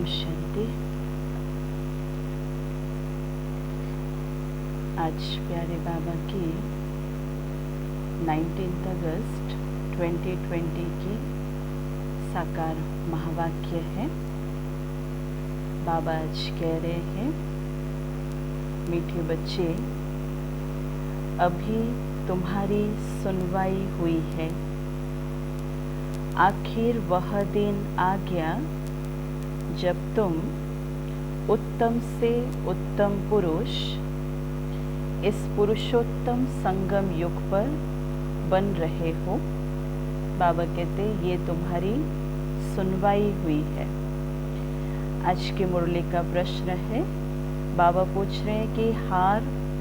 शांति। आज प्यारे बाबा की 19 अगस्त 2020 की साकार महावाक्य है। बाबा आज कह रहे हैं, मीठे बच्चे, अभी तुम्हारी सुनवाई हुई है। आखिर वह दिन आ गया जब तुम उत्तम से उत्तम पुरुष इस पुरुषोत्तम संगम युग पर बन रहे हो। बाबा कहते ये तुम्हारी सुनवाई हुई है। आज की मुरली का प्रश्न है, बाबा पूछ रहे हैं कि हार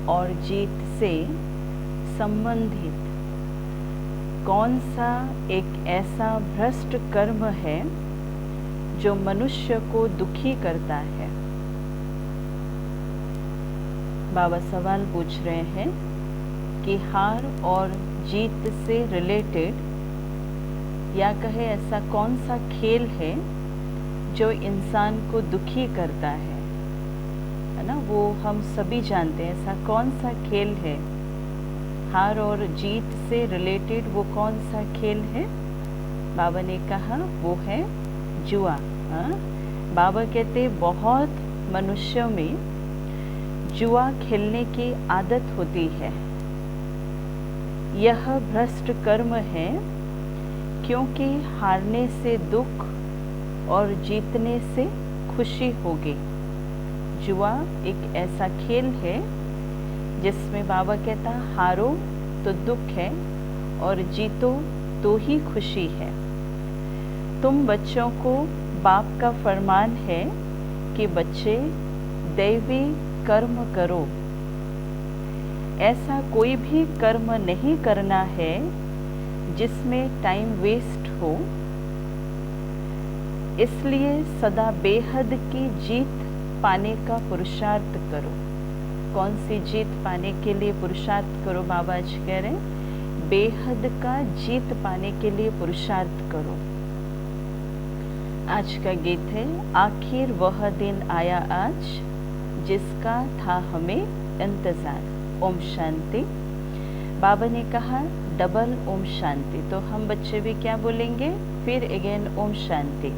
और जीत से संबंधित कौन सा एक ऐसा भ्रष्ट कर्म है जो मनुष्य को दुखी करता है। बाबा सवाल पूछ रहे हैं कि हार और जीत से रिलेटेड या कहे ऐसा कौन सा खेल है जो इंसान को दुखी करता है ना। वो हम सभी जानते हैं, ऐसा कौन सा खेल है, हार और जीत से रिलेटेड वो कौन सा खेल है। बाबा ने कहा वो है जुआ। बाबा कहते बहुत मनुष्यों में जुआ खेलने की आदत होती है। यह भ्रष्ट कर्म है, क्योंकि हारने से दुख और जीतने से खुशी होगी। जुआ एक ऐसा खेल है जिसमें बाबा कहता हारो तो दुख है और जीतो तो ही खुशी है। तुम बच्चों को बाप का फरमान है कि बच्चे दैवी कर्म करो। ऐसा कोई भी कर्म नहीं करना है जिसमें टाइम वेस्ट हो। इसलिए सदा बेहद की जीत पाने का पुरुषार्थ करो। कौन सी जीत पाने के लिए पुरुषार्थ करो? बाबा आज कह रहे हैं बेहद का जीत पाने के लिए पुरुषार्थ करो। आज का गीत है, आखिर वह दिन आया आज जिसका था हमें इंतजार। ओम शांति। बाबा ने कहा डबल ओम शांति, तो हम बच्चे भी क्या बोलेंगे? फिर अगेन ओम शांति।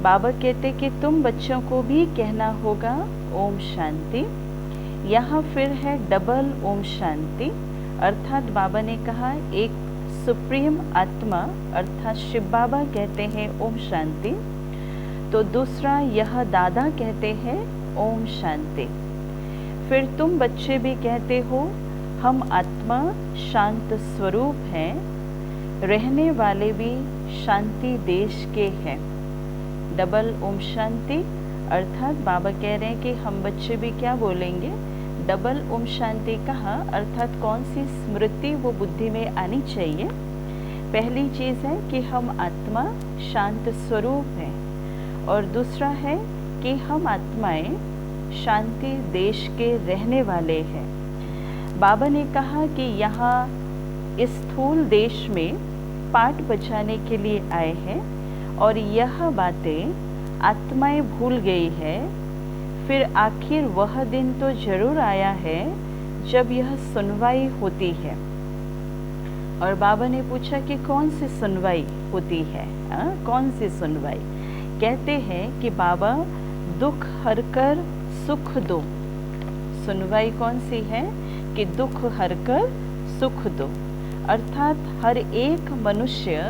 बाबा कहते कि तुम बच्चों को भी कहना होगा ओम शांति। यहाँ फिर है डबल ओम शांति, अर्थात बाबा ने कहा एक सुप्रीम आत्मा अर्थात शिव बाबा कहते हैं ओम शांति, तो दूसरा यह दादा कहते हैं ओम शांति। फिर तुम बच्चे भी कहते हो हम आत्मा शांत स्वरूप हैं, रहने वाले भी शांति देश के हैं। डबल ओम शांति, अर्थात बाबा कह रहे हैं कि हम बच्चे भी क्या बोलेंगे? डबल ओम शांति कहा, अर्थात कौन सी स्मृति वो बुद्धि में आनी चाहिए? पहली चीज़ है कि हम आत्मा शांत स्वरूप हैं, और दूसरा है कि हम आत्माएं शांति देश के रहने वाले हैं। बाबा ने कहा कि यहाँ इस स्थूल देश में पाठ बचाने के लिए आए हैं, और यह बातें आत्माएं भूल गई है। फिर आखिर वह दिन तो जरूर आया है जब यह सुनवाई होती है। और बाबा ने पूछा कि कौन सी सुनवाई होती है? कौन सी सुनवाई? कहते हैं कि बाबा दुख हरकर सुख दो। सुनवाई कौन सी है? कि दुख हरकर सुख दो, अर्थात हर एक मनुष्य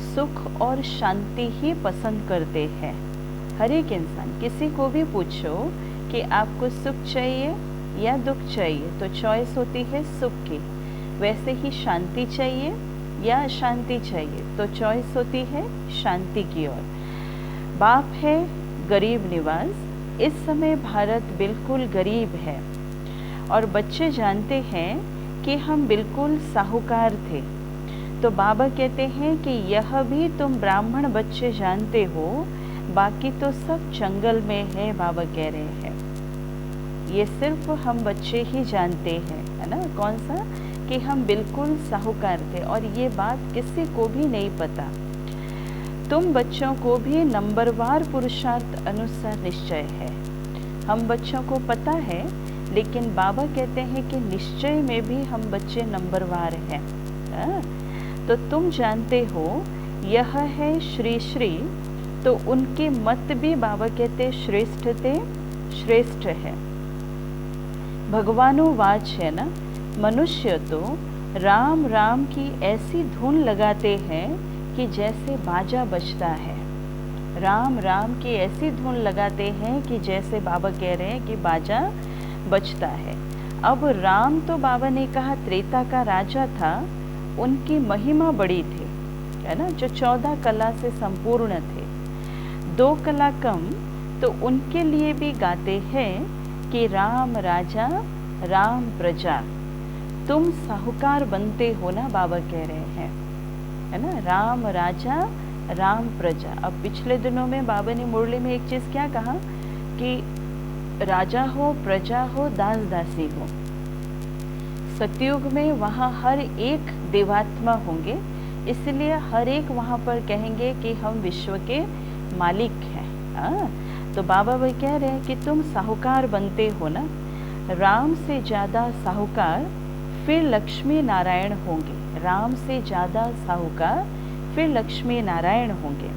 सुख और शांति ही पसंद करते हैं। हर एक इंसान, किसी को भी पूछो कि आपको सुख चाहिए या दुख चाहिए, तो चॉइस होती है सुख की। वैसे ही शांति चाहिए या अशांति चाहिए, तो चॉइस होती है शांति की ओर। बाप है गरीब निवाज। इस समय भारत बिल्कुल गरीब है, और बच्चे जानते हैं कि हम बिल्कुल साहूकार थे। तो बाबा कहते हैं कि यह भी तुम ब्राह्मण बच्चे जानते हो, बाकी तो सब जंगल में है। बाबा कह रहे हैं ये सिर्फ हम बच्चे ही जानते हैं, है ना। कौन सा? कि हम बिल्कुल साहूकार थे, और ये बात किसी को भी नहीं पता। तुम बच्चों को भी नंबरवार पुरुषार्थ अनुसार निश्चय है। हम बच्चों को पता है, लेकिन बाबा कहते हैं कि निश्चय में भी हम बच्चे नंबरवार हैं। तो तुम जानते हो यह है श्री श्री, तो उनके मत भी बाबा कहते श्रेष्ठ है। भगवानो वाच है ना, मनुष्य तो राम राम की ऐसी धुन लगाते हैं कि जैसे बाजा बजता है। राम राम की ऐसी धुन लगाते हैं कि जैसे बाबा कह रहे हैं कि बाजा बजता है। अब राम तो बाबा ने कहा त्रेता का राजा था, उनकी महिमा बड़ी थी, है ना, जो 14 कला से संपूर्ण थे। 2 कला कम, तो उनके लिए भी गाते हैं कि राम राजा राम प्रजा। तुम साहूकार बनते हो ना, बाबा कह रहे हैं, है ना, राम राजा राम प्रजा। अब पिछले दिनों में बाबा ने मुरली में एक चीज़ क्या कहा कि राजा हो, प्रजा हो, दास दासी हो। सतयुग में वहाँ हर एक देवात्मा होंगे, इसलिए हर एक वहाँ पर कहेंगे कि हम विश्व के मालिक हैं। तो बाबा भाई कह रहे हैं कि तुम साहूकार बनते हो ना, राम से ज़्यादा साहूकार फिर लक्ष्मी नारायण होंगे। राम से ज़्यादा साहूकार फिर लक्ष्मी नारायण होंगे।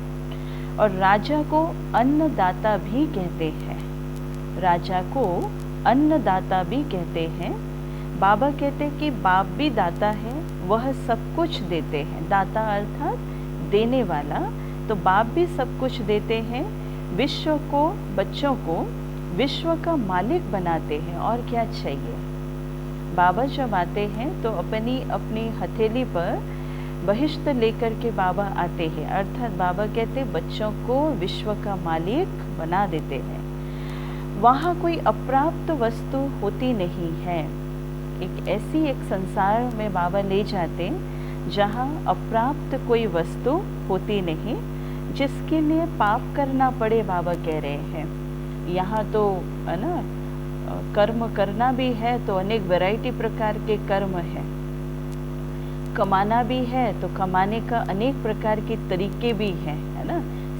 और राजा को अन्नदाता भी कहते हैं, राजा को अन्नदाता भी कहते हैं। बाबा कहते हैं कि बाप भी दाता है, वह सब कुछ देते हैं। दाता अर्थात देने वाला, तो बाप भी सब कुछ देते हैं। विश्व को, बच्चों को विश्व का मालिक बनाते हैं। और क्या चाहिए? बाबा जब आते हैं तो अपनी अपनी हथेली पर बहिष्त लेकर के बाबा आते हैं, अर्थात बाबा कहते बच्चों को विश्व का मालिक बना देते हैं। वहाँ कोई अप्राप्त वस्तु होती नहीं है। एक संसार में बाबा ले जाते जहाँ अप्राप्त कोई वस्तु होती नहीं, जिसके लिए पाप करना पड़े। बाबा कह रहे हैं यहाँ तो, है ना, कर्म करना भी है तो अनेक वैरायटी प्रकार के कर्म है, कमाना भी है तो कमाने का अनेक प्रकार के तरीके भी हैं, है ना,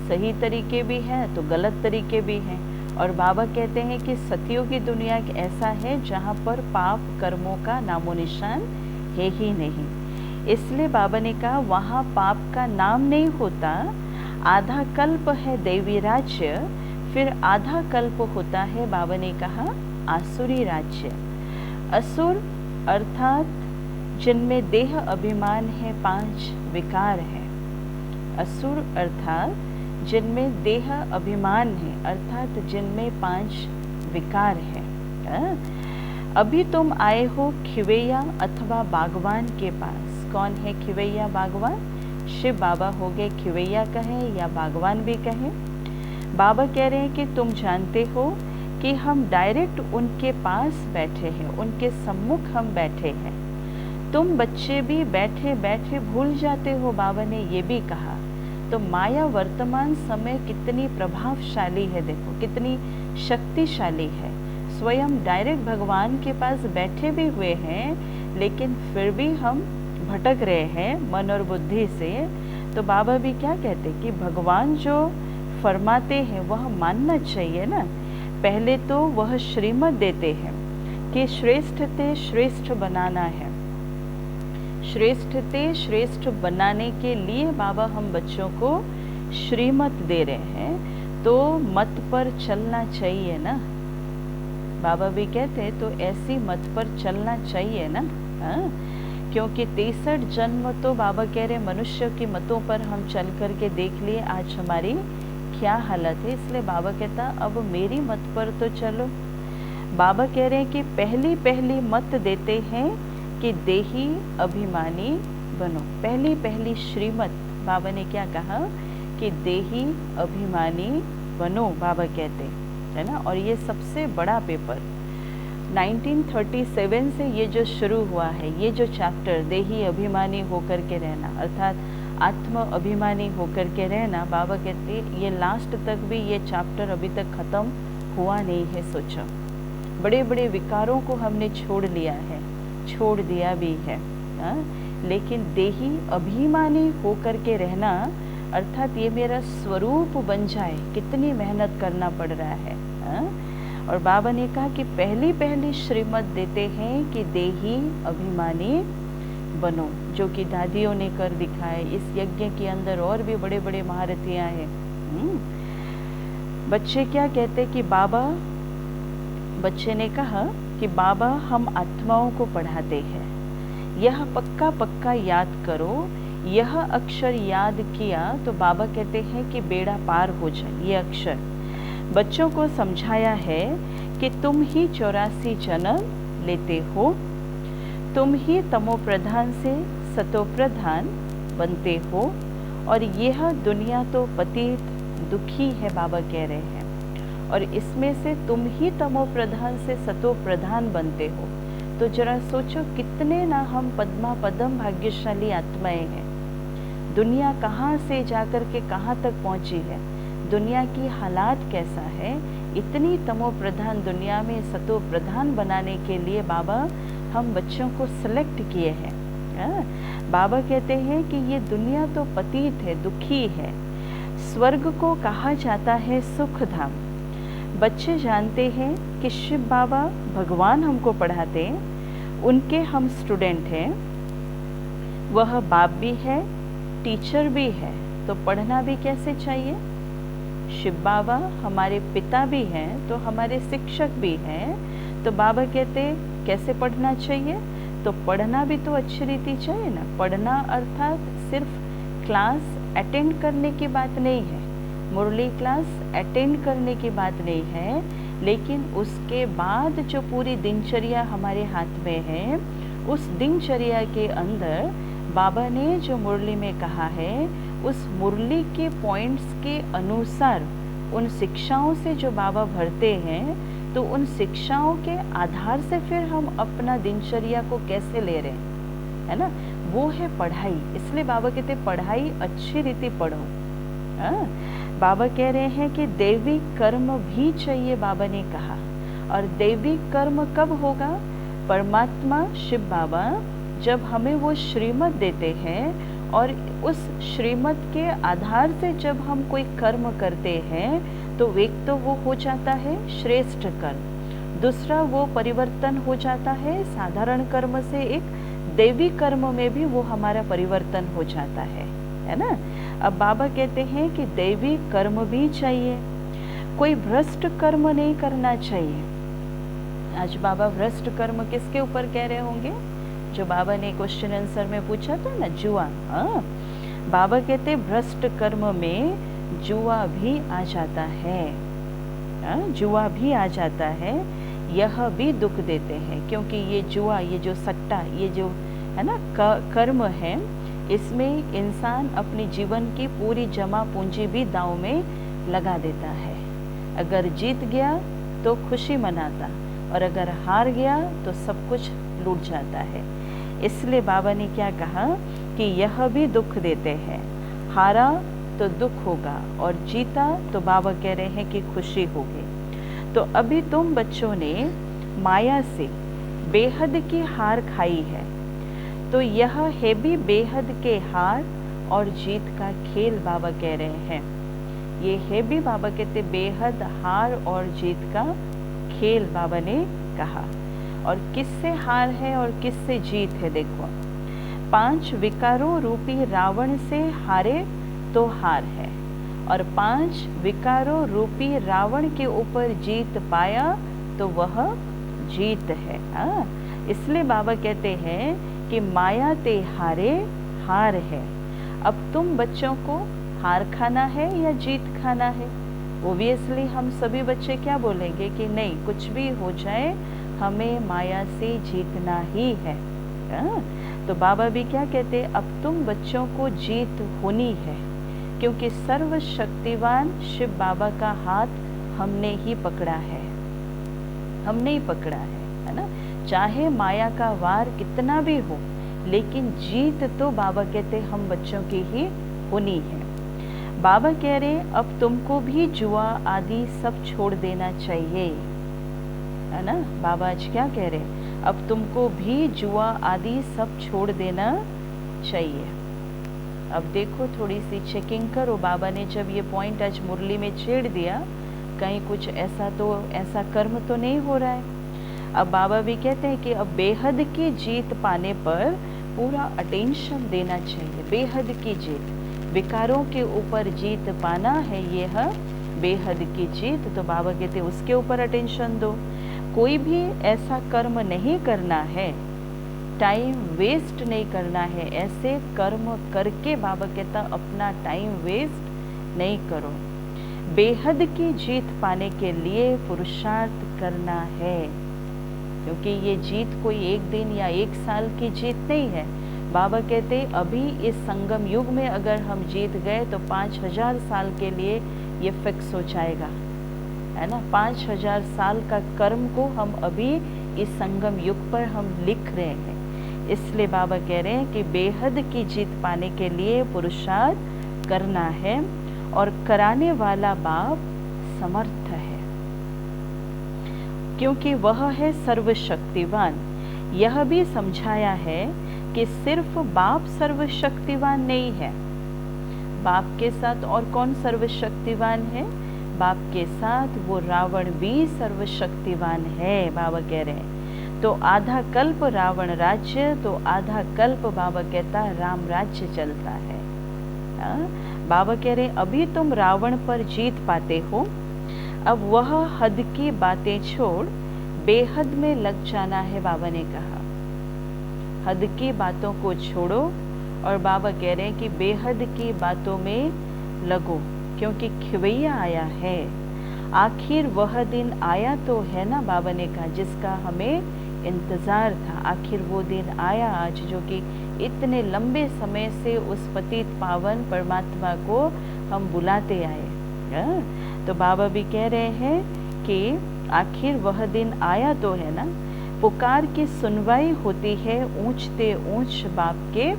सही तरीके भी हैं तो गलत तरीके भी हैं। और बाबा कहते हैं कि सतयुगी दुनिया ऐसा है जहाँ पर पाप कर्मों का नामो निशान है ही नहीं। इसलिए बाबा ने कहा वहाँ पाप का नाम नहीं होता। आधा कल्प है दैवी राज्य, फिर आधा कल्प होता है, बाबा ने कहा, आसुरी राज्य। असुर अर्थात जिनमें देह अभिमान है, 5 विकार है। असुर अर्थात जिनमें देह अभिमान है, अर्थात जिनमें 5 विकार है। अभी तुम आए हो खिवैया अथवा बागवान के पास। कौन है खिवैया बागवान? शिव बाबा हो गए खिवैया कहें या बागवान भी कहें। बाबा कह रहे हैं कि तुम जानते हो कि हम डायरेक्ट उनके पास बैठे हैं, उनके सम्मुख हम बैठे हैं। तुम बच्चे भी बैठे बैठे भूल जाते हो, बाबा ने ये भी कहा। तो माया वर्तमान समय कितनी प्रभावशाली है, देखो कितनी शक्तिशाली है। स्वयं डायरेक्ट भगवान के पास बैठे भी हुए हैं, लेकिन फिर भी हम भटक रहे हैं मन और बुद्धि से। तो बाबा भी क्या कहते कि भगवान जो फरमाते हैं वह मानना चाहिए ना। पहले तो वह श्रीमत देते हैं कि श्रेष्ठ ते श्रेष्ठ बनाना है। श्रेष्ठ ते श्रेष्ठ बनाने के लिए बाबा हम बच्चों को श्रीमत दे रहे हैं, तो मत पर चलना चाहिए ना। बाबा भी कहते हैं तो ऐसी मत पर चलना चाहिए ना। क्योंकि 63 जन्म तो बाबा कह रहे मनुष्य की मतों पर हम चल कर के देख लिए आज हमारी क्या हालत है। इसलिए बाबा कहता अब मेरी मत पर तो चलो। बाबा कह रहे हैं कि पहली पहली मत देते हैं कि देही अभिमानी बनो। पहली पहली श्रीमत बाबा ने क्या कहा कि देही अभिमानी बनो, बाबा कहते है ना। और ये सबसे बड़ा पेपर 1937 से ये जो शुरू हुआ है, ये जो चैप्टर देही अभिमानी होकर के रहना अर्थात आत्म अभिमानी होकर के रहना, बाबा कहते ये लास्ट तक भी ये चैप्टर अभी तक ख़त्म हुआ नहीं है। सोचो बड़े बड़े विकारों को हमने छोड़ लिया है, छोड़ दिया भी है, लेकिन देही अभिमानी होकर के रहना अर्थात ये मेरा स्वरूप बन जाए, कितनी मेहनत करना पड़ रहा है। और बाबा ने कहा कि पहली पहली श्रीमत देते हैं कि देही अभिमानी बनो, जो कि दादियों ने कर दिखाए। इस यज्ञ के अंदर और भी बड़े बड़े महारथियां हैं। बच्चे क्या कहते कि बाबा, बच्चे ने कहा कि बाबा हम आत्माओं को पढ़ाते हैं, यह पक्का पक्का याद करो। यह अक्षर याद किया तो बाबा कहते हैं कि बेड़ा पार हो जाए। ये अक्षर बच्चों को समझाया है कि तुम ही 84 जन्म लेते हो, तुम ही तमो प्रधान से सतो प्रधान बनते हो, और यह दुनिया तो पतित दुखी है, बाबा कह रहे हैं, और इसमें से तुम ही तमो प्रधान से सतो प्रधान बनते हो। तो जरा सोचो कितने ना हम पद्मा पदम भाग्यशाली आत्माएं हैं। दुनिया कहाँ से जाकर के कहाँ तक पहुँची है, दुनिया की हालात कैसा है। इतनी तमो प्रधान दुनिया में सतो प्रधान बनाने के लिए बाबा हम बच्चों को सिलेक्ट किए हैं। बाबा कहते हैं कि ये दुनिया तो पतित है, दुखी है। स्वर्ग को कहा जाता है सुख धाम। बच्चे जानते हैं कि शिव बाबा भगवान हमको पढ़ाते हैं, उनके हम स्टूडेंट हैं। वह बाप भी है, टीचर भी है, तो पढ़ना भी कैसे चाहिए। शिव बाबा हमारे पिता भी हैं, तो हमारे शिक्षक भी हैं। तो बाबा कहते कैसे पढ़ना चाहिए, तो पढ़ना भी तो अच्छी रीति चाहिए ना। पढ़ना अर्थात सिर्फ क्लास अटेंड करने की बात नहीं है, मुरली क्लास अटेंड करने की बात नहीं है, लेकिन उसके बाद जो पूरी दिनचर्या हमारे हाथ में है, उस दिनचर्या के अंदर बाबा ने जो मुरली में कहा है, उस मुरली के पॉइंट्स के अनुसार उन शिक्षाओं से जो बाबा भरते हैं, तो उन शिक्षाओं के आधार से फिर हम अपना दिनचर्या को कैसे ले रहे हैं, है ना, वो है पढ़ाई। इसलिए बाबा कहते पढ़ाई अच्छी रीति पढ़ो। बाबा कह रहे हैं कि दैवी कर्म भी चाहिए, बाबा ने कहा। और दैवी कर्म कब होगा, परमात्मा शिव बाबा जब हमें वो श्रीमत देते हैं, और उस श्रीमत के आधार से जब हम कोई कर्म करते हैं, तो एक तो वो हो जाता है श्रेष्ठ कर्म, दूसरा वो परिवर्तन हो जाता है साधारण कर्म से एक दैवी कर्म में भी वो हमारा परिवर्तन हो जाता है ना। अब बाबा कहते हैं कि दैवी कर्म भी चाहिए, कोई भ्रष्ट कर्म नहीं करना चाहिए। आज बाबा भ्रष्ट कर्म किसके ऊपर कह रहे होंगे, जो बाबा ने क्वेश्चन आंसर में पूछा था ना, जुआ। बाबा कहते भ्रष्ट कर्म में जुआ भी आ जाता है। जुआ भी आ जाता है, यह भी दुख देते हैं, क्योंकि ये जुआ, ये जो सट्टा, ये जो है ना कर्म है, इसमें इंसान अपने जीवन की पूरी जमा पूंजी भी दांव में लगा देता है। अगर जीत गया तो खुशी मनाता, और अगर हार गया तो सब कुछ लूट जाता है। इसलिए बाबा ने क्या कहा कि यह भी दुख देते हैं। हारा तो दुख होगा, और जीता तो बाबा कह रहे हैं कि खुशी होगी। तो अभी तुम बच्चों ने माया से बेहद की हार खाई है, तो यह है भी बेहद के हार और जीत का खेल, बाबा कह रहे हैं। ये है भी, बाबा कहते बेहद हार और जीत का खेल, बाबा ने कहा। और किससे हार है और किससे जीत है, देखो 5 विकारों रूपी रावण से हारे तो हार है, और 5 विकारों रूपी रावण के ऊपर जीत पाया तो वह जीत है। इसलिए बाबा कहते हैं कि माया ते हारे हार है। अब तुम बच्चों को हार खाना है या जीत खाना है। ओबियसली हम सभी बच्चे क्या बोलेंगे कि नहीं, कुछ भी हो जाए हमें माया से जीतना ही है। तो बाबा भी क्या कहते, अब तुम बच्चों को जीत होनी है, क्योंकि सर्वशक्तिवान शिव बाबा का हाथ हमने ही पकड़ा है, हमने ही पकड़ा है ना। चाहे माया का वार कितना भी हो, लेकिन जीत तो बाबा कहते हम बच्चों की ही होनी है। बाबा कह रहे अब तुमको भी जुआ आदि सब छोड़ देना चाहिए, है ना। बाबा आज क्या कह रहे, अब तुमको भी जुआ आदि सब छोड़ देना चाहिए। अब देखो थोड़ी सी चेकिंग करो। बाबा ने जब ये पॉइंट आज मुरली में छेड़ दिया, कहीं कुछ ऐसा कर्म तो नहीं हो रहा है। अब बाबा भी कहते हैं कि अब बेहद की जीत पाने पर पूरा अटेंशन देना चाहिए। बेहद की जीत, विकारों के ऊपर जीत पाना है यह बेहद की जीत। तो बाबा कहते हैं उसके ऊपर अटेंशन दो। कोई भी ऐसा कर्म नहीं करना है, टाइम वेस्ट नहीं करना है। ऐसे कर्म करके बाबा कहता अपना टाइम वेस्ट नहीं करो। बेहद की जीत पाने के लिए पुरुषार्थ करना है, क्योंकि ये जीत कोई एक दिन या एक साल की जीत नहीं है। बाबा कहते अभी इस संगम युग में अगर हम जीत गए तो 5000 साल के लिए ये फिक्स हो जाएगा, है ना। 5000 साल का कर्म को हम अभी इस संगम युग पर हम लिख रहे हैं। इसलिए बाबा कह रहे हैं कि बेहद की जीत पाने के लिए पुरुषार्थ करना है, और कराने वाला बाप समर्थ है, क्योंकि वह है सर्वशक्तिवान। यह भी समझाया है कि सिर्फ बाप सर्वशक्तिवान नहीं है। बाप के साथ और कौन सर्वशक्तिवान है? बाप के साथ वो रावण भी सर्वशक्तिवान है, बाबा कह रहे हैं। तो आधा कल्प रावण राज्य, तो आधा कल्प बाबा कहता राम राज्य चलता है। बाबा कह रहे अभी तुम रावण पर जीत पाते हो, अब वह हद की बातें छोड़ बेहद में लग जाना है। बाबा ने कहा हद की बातों को छोड़ो, और बाबा कह रहे हैं कि बेहद की बातों में लगो, क्योंकि खिवैया आया है। आखिर वह दिन आया तो है ना, बाबा ने कहा, जिसका हमें इंतज़ार था। आखिर वो दिन आया आज, जो कि इतने लंबे समय से उस पतित पावन परमात्मा को हम बुलाते आए। तो बाबा भी कह रहे हैं कि आखिर वह दिन आया तो है ना। पुकार की सुनवाई होती है ऊंचते ऊंच बाप के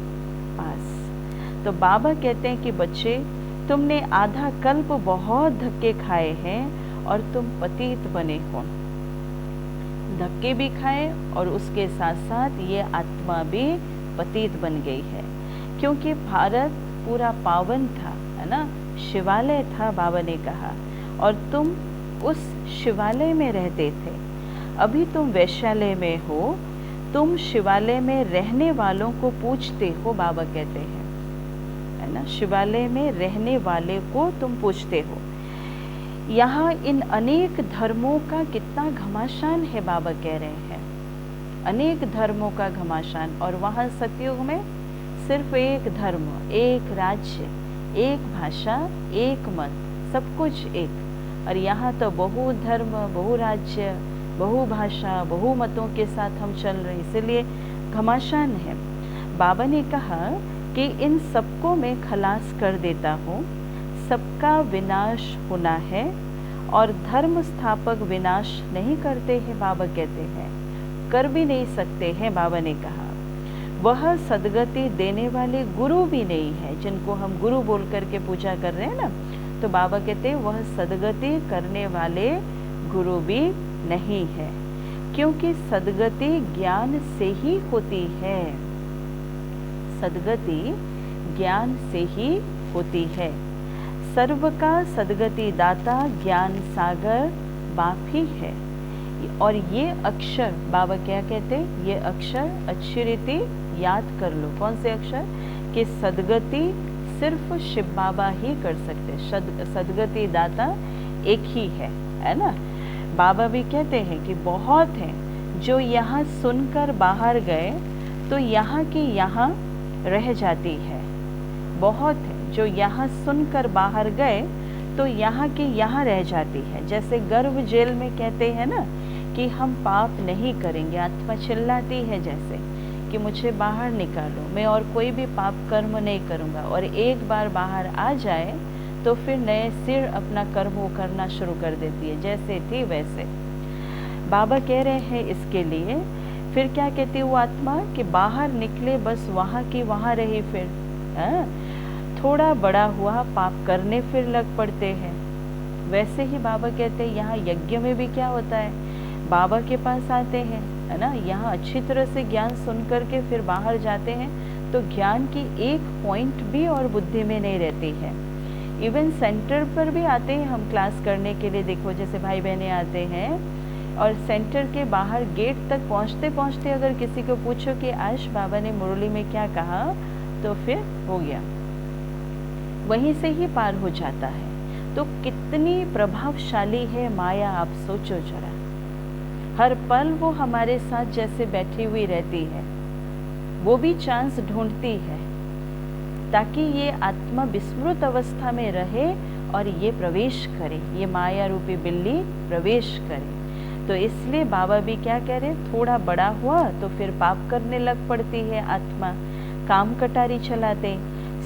पास। तो बाबा कहते हैं कि बच्चे, तुमने आधा कल्प बहुत धक्के खाए हैं और तुम पतित बने हो। धक्के भी खाए और उसके साथ साथ ये आत्मा भी पतित बन गई है, क्योंकि भारत पूरा पावन था, है ना, शिवालय था, बाबा ने कहा, और तुम उस शिवालय में रहते थे। अभी तुम वैश्यालय में हो, तुम शिवालय में रहने वालों को पूछते हो, बाबा कहते हैं, है ना। शिवालय में रहने वाले को तुम पूछते हो। यहाँ इन अनेक धर्मों का कितना घमासान है, बाबा कह रहे हैं, अनेक धर्मों का घमासान। और वहाँ सतयुग में सिर्फ एक धर्म, एक राज्य, एक भाषा, एक मत, सब कुछ एक। और यहाँ तो बहु धर्म, बहु राज्य, बहु भाषा, बहु मतों के साथ हम चल रहे, इसलिए घमासान है। बाबा ने कहा कि इन सबको मैं खलास कर देता हूँ, सबका विनाश होना है, और धर्म स्थापक विनाश नहीं करते हैं, बाबा कहते हैं, कर भी नहीं सकते हैं। बाबा ने कहा वह सदगति देने वाले गुरु भी नहीं है, जिनको हम गुरु बोल करके पूजा कर रहे हैं ना, तो बाबा कहते हैं वह सदगति करने वाले गुरु भी नहीं है, क्योंकि सदगति ज्ञान से ही होती है। सदगति ज्ञान से ही होती है। सर्व का सदगति दाता ज्ञान सागर बाप ही है। और ये अक्षर, बाबा क्या कहते हैं, ये अक्षर अच्छी रीति याद कर लो। कौन से अक्षर? कि सदगति सिर्फ शिव बाबा ही कर सकते। सदगति दाता एक ही है ना। बाबा भी कहते हैं कि बहुत हैं जो यहाँ सुनकर बाहर गए तो यहाँ की यहाँ रह जाती है। बहुत है जो यहाँ सुनकर बाहर गए तो यहाँ की यहाँ रह जाती है। जैसे गर्भ जेल में कहते हैं ना कि हम पाप नहीं करेंगे, आत्मा चिल्लाती है जैसे कि मुझे बाहर निकालो, मैं और कोई भी पाप कर्म नहीं करूँगा, और एक बार बाहर आ जाए तो फिर नए सिर अपना कर्म वो करना शुरू कर देती है, जैसे थी वैसे। बाबा कह रहे हैं इसके लिए फिर क्या कहती है वो आत्मा कि बाहर निकले बस वहाँ की वहाँ रही, फिर थोड़ा बड़ा हुआ पाप करने फिर लग पड़ते हैं। वैसे ही बाबा कहते हैं यहाँ यज्ञ में भी क्या होता है, बाबा के पास आते हैं, है ना, यहाँ अच्छी तरह से ज्ञान सुन करके फिर बाहर जाते हैं तो ज्ञान की एक पॉइंट भी और बुद्धि में नहीं रहती है। इवन सेंटर पर भी आते हैं हम क्लास करने के लिए, देखो जैसे भाई बहनें आते हैं और सेंटर के बाहर गेट तक पहुंचते पहुंचते अगर किसी को पूछो कि आज बाबा ने मुरली में क्या कहा, तो फिर हो गया, वहीं से ही पार हो जाता है। तो कितनी प्रभावशाली है माया, आप सोचो जरा। हर पल वो हमारे साथ जैसे बैठी हुई रहती है, वो भी चांस ढूंढती है ताकि ये आत्मा विस्मृत अवस्था में रहे और ये प्रवेश करे, ये माया रूपी बिल्ली प्रवेश करे। तो इसलिए बाबा भी क्या कह रहे, थोड़ा बड़ा हुआ तो फिर पाप करने लग पड़ती है आत्मा, काम कटारी चलाते।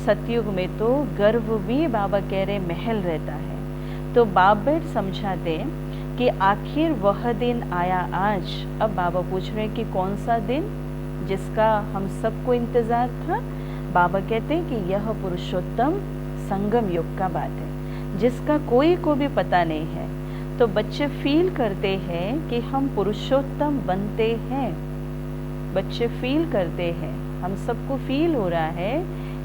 सतयुग में तो गर्व भी बाबा कह रहे महल रहता है। तो बाप बेट समझाते कि आखिर वह दिन आया आज। अब बाबा पूछ रहे हैं कि कौन सा दिन जिसका हम सबको इंतजार था। बाबा कहते हैं कि यह पुरुषोत्तम संगम युग का बात है, जिसका कोई को भी पता नहीं है। तो बच्चे फील करते हैं कि हम पुरुषोत्तम बनते हैं, बच्चे फील करते हैं, हम सबको फील हो रहा है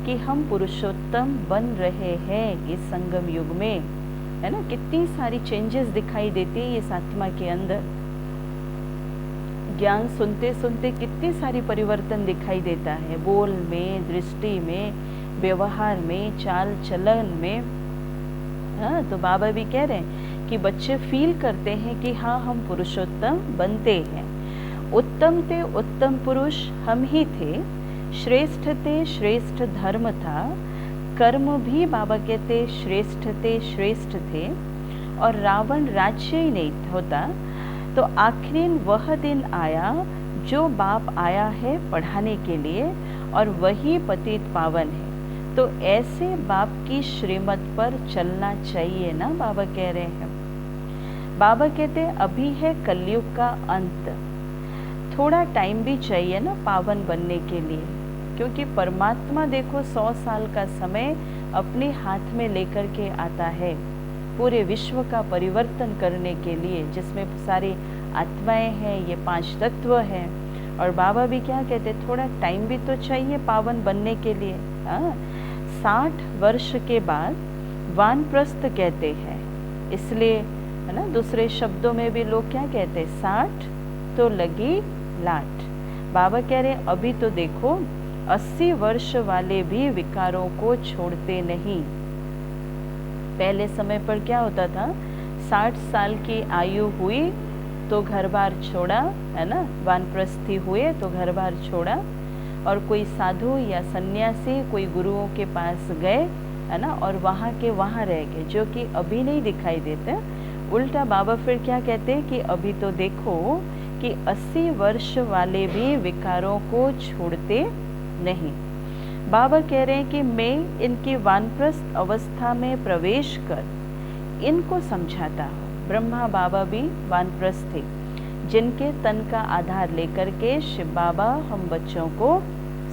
कि हम पुरुषोत्तम बन रहे हैं इस संगम युग में, है ना। कितनी सारी चेंजेस दिखाई देती है इस आत्मा के अंदर। ज्ञान सुनते सुनते कितनी सारी परिवर्तन दिखाई देता है, बोल में, दृष्टि में, व्यवहार में, चाल चलन में। हाँ, तो बाबा भी कह रहे हैं कि बच्चे फील करते हैं कि हाँ हम पुरुषोत्तम बनते हैं। उत्तम थे उत्तम पुरुष हम ही थे, श्रेष्ठ थे श्रेष्ठ धर्म था, कर्म भी बाबा कहते श्रेष्ठ श्रेष्ठ थे, और रावण राज्य ही नहीं होता। तो आखिर वह दिन आया जो बाप आया है पढ़ाने के लिए, और वही पतित पावन है। तो ऐसे बाप की श्रीमत पर चलना चाहिए ना, बाबा कह रहे हैं। बाबा कहते अभी है कलयुग का अंत, थोड़ा टाइम भी चाहिए ना पावन बनने के लिए, क्योंकि परमात्मा देखो 100 साल का समय अपने हाथ में लेकर के आता है पूरे विश्व का परिवर्तन करने के लिए, जिसमें सारी आत्माएं हैं, ये 5 तत्व हैं। और बाबा भी क्या कहते, थोड़ा टाइम भी तो चाहिए पावन बनने के लिए। 60 वर्ष के बाद वानप्रस्थ कहते हैं, इसलिए है ना। दूसरे शब्दों में भी लोग क्या कहते हैं, 60 तो लगी लाट। बाबा कह रहे अभी तो देखो 80 वर्ष वाले भी विकारों को छोड़ते नहीं। पहले समय पर क्या होता था, 60 साल की आयु हुई तो घर बार छोड़ा, है ना, वानप्रस्थी हुए तो घर बार छोड़ा, और कोई साधु या सन्यासी कोई गुरुओं के पास गए, है ना, और वहाँ के वहाँ रह गए, जो कि अभी नहीं दिखाई देते। उल्टा बाबा फिर क्या कहते हैं कि अभी तो देखो कि 80 वर्ष वाले भी विकारों को छोड़ते नहीं। बाबा कह रहे हैं कि मैं इनकी वानप्रस्थ अवस्था में प्रवेश कर इनको समझाता हूँ। ब्रह्मा बाबा भी वानप्रस्थ थे, जिनके तन का आधार लेकर के शिव बाबा हम बच्चों को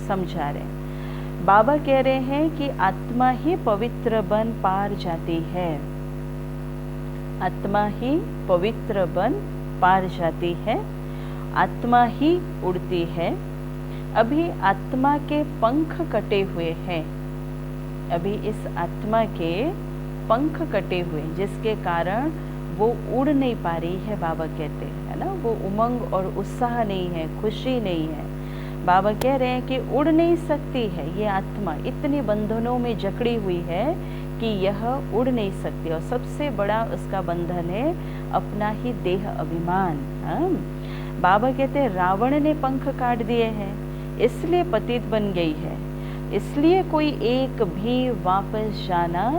समझा रहे हैं। बाबा कह रहे हैं कि आत्मा ही पवित्र बन पार जाती है, आत्मा ही पवित्र बन पार जाती है, आत्मा ही उड़ती है। अभी आत्मा के पंख कटे हुए हैं, अभी इस आत्मा के पंख कटे हुए, जिसके कारण वो उड़ नहीं पा रही है। बाबा कहते हैं ना, वो उमंग और उत्साह नहीं है, खुशी नहीं है। बाबा कह रहे हैं कि उड़ नहीं सकती है ये आत्मा, इतनी बंधनों में जकड़ी हुई है कि यह उड़ नहीं सकती, और सबसे बड़ा उसका बंधन है अपना ही देह अभिमान। बाबा कहते हैं रावण ने पंख काट दिए हैं, इसलिए पतित बन गई है, इसलिए कोई एक भी वापस जा ना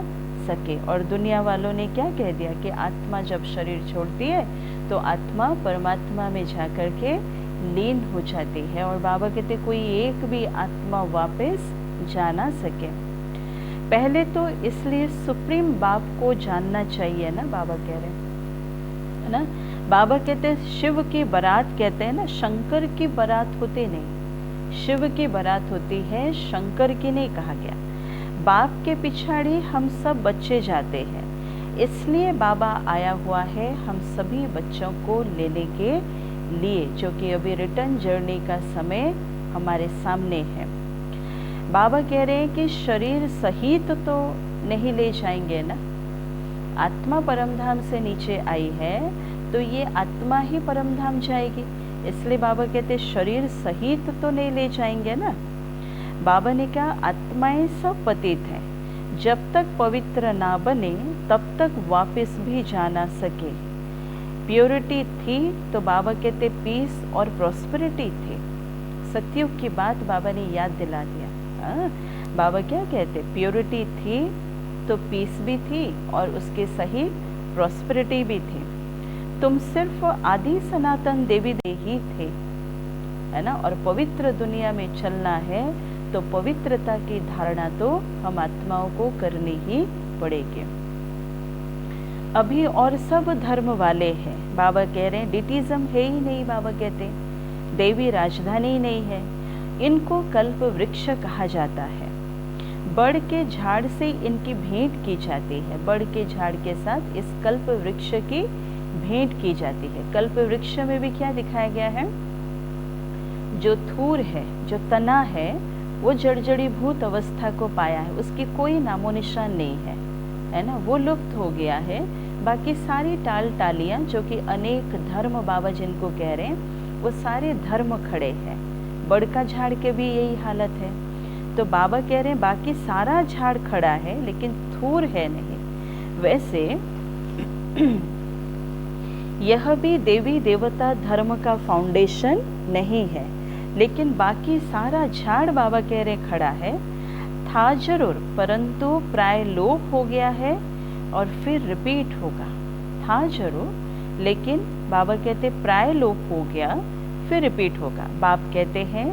सके। और दुनिया वालों ने क्या कह दिया कि आत्मा जब शरीर छोड़ती है तो आत्मा परमात्मा में जाकर के लीन हो जाती है, और बाबा कहते कोई एक भी आत्मा वापस जा ना सके। पहले तो इसलिए सुप्रीम बाप को जानना चाहिए ना, बाबा कह रहे हैं ना। बाबा कहते हैं शिव की बारात, कहते हैं ना शंकर की बारात होती नहीं, शिव की बारात होती है, शंकर की नहीं कहा गया। बाप के पिछाड़ी हम सब बच्चे जाते हैं, इसलिए बाबा आया हुआ है हम सभी बच्चों को लेने के लिए, जो कि अभी रिटर्न जर्नी का समय हमारे सामने है। बाबा कह रहे हैं कि शरीर सहित तो नहीं ले जाएंगे ना, आत्मा परमधाम से नीचे आई है तो ये आत्मा ही परमधाम जाएगी, इसलिए बाबा कहते शरीर सहित तो नहीं ले जाएंगे ना। बाबा ने कहा आत्माएं सब पतित हैं, जब तक पवित्र ना बने तब तक वापस भी जा ना सके। प्योरिटी थी तो बाबा कहते पीस और प्रॉस्पेरिटी थी। सत्युग की बात बाबा ने याद दिला दिया। बाबा क्या कहते, प्योरिटी थी तो पीस भी थी और उसके सहित प्रॉस्पेरिटी भी थी। तुम सिर्फ आदि सनातन देवी ही थे, है ना, और पवित्र दुनिया में चलना है तो पवित्रता की धारणा तो हम आत्माओं को करनी ही पड़ेगी। अभी और सब धर्म वाले हैं, बाबा कह रहे हैं डिटिज्म है ही नहीं। बाबा कहते हैं देवी राजधानी ही नहीं है, इनको कल्प वृक्ष कहा जाता है। बड़ के झाड़ से इनकी भेंट की जाती है, बड़ के झाड़ के साथ इस कल्प वृक्ष की भेंट की जाती है। कल्प वृक्ष में भी क्या दिखाया गया है, जो थूर है, जो तना है, वो जड़जड़ीभूत अवस्था को पाया है, उसकी कोई नामो निशान नहीं है ना, वो लुप्त हो गया है। बाकी सारी टाल टालियाँ जो कि अनेक धर्म बाबा जिनको कह रहे हैं वो सारे धर्म खड़े हैं। बड़ का झाड़ के भी यही हालत है। तो बाबा कह रहे हैं बाकी सारा झाड़ खड़ा है लेकिन थूर है नहीं। वैसे यह भी देवी देवता धर्म का फाउंडेशन नहीं है, लेकिन बाकी सारा झाड़ बाबा कह रहे खड़ा है। था जरूर परंतु प्राय लोप हो गया है और फिर रिपीट होगा। था जरूर लेकिन बाबा कहते प्राय लोप हो गया फिर रिपीट होगा। बाप कहते हैं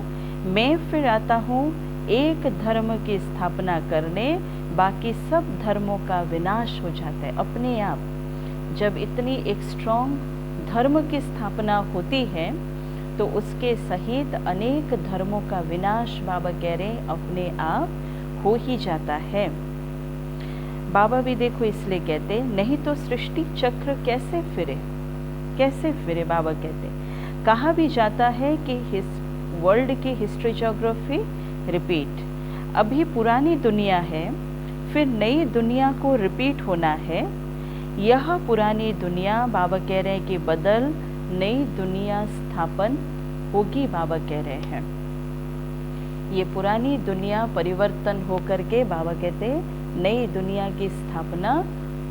मैं फिर आता हूँ एक धर्म की स्थापना करने, बाकी सब धर्मों का विनाश हो जाता है अपने आप। जब इतनी एक स्ट्रॉन्ग धर्म की स्थापना होती है तो उसके सहित अनेक धर्मों का विनाश बाबा कह रहे हैं अपने आप हो ही जाता है। बाबा भी देखो इसलिए कहते नहीं तो सृष्टि चक्र कैसे फिरे। बाबा कहते कहा भी जाता है कि वर्ल्ड की हिस्ट्री ज्योग्राफी रिपीट। अभी पुरानी दुनिया है फिर नई दुनिया को रिपीट होना है। यह पुरानी दुनिया बाबा कह रहे हैं कि बदल नई दुनिया स्थापन होगी। बाबा कह रहे हैं ये पुरानी दुनिया परिवर्तन होकर के बाबा कहते नई दुनिया की स्थापना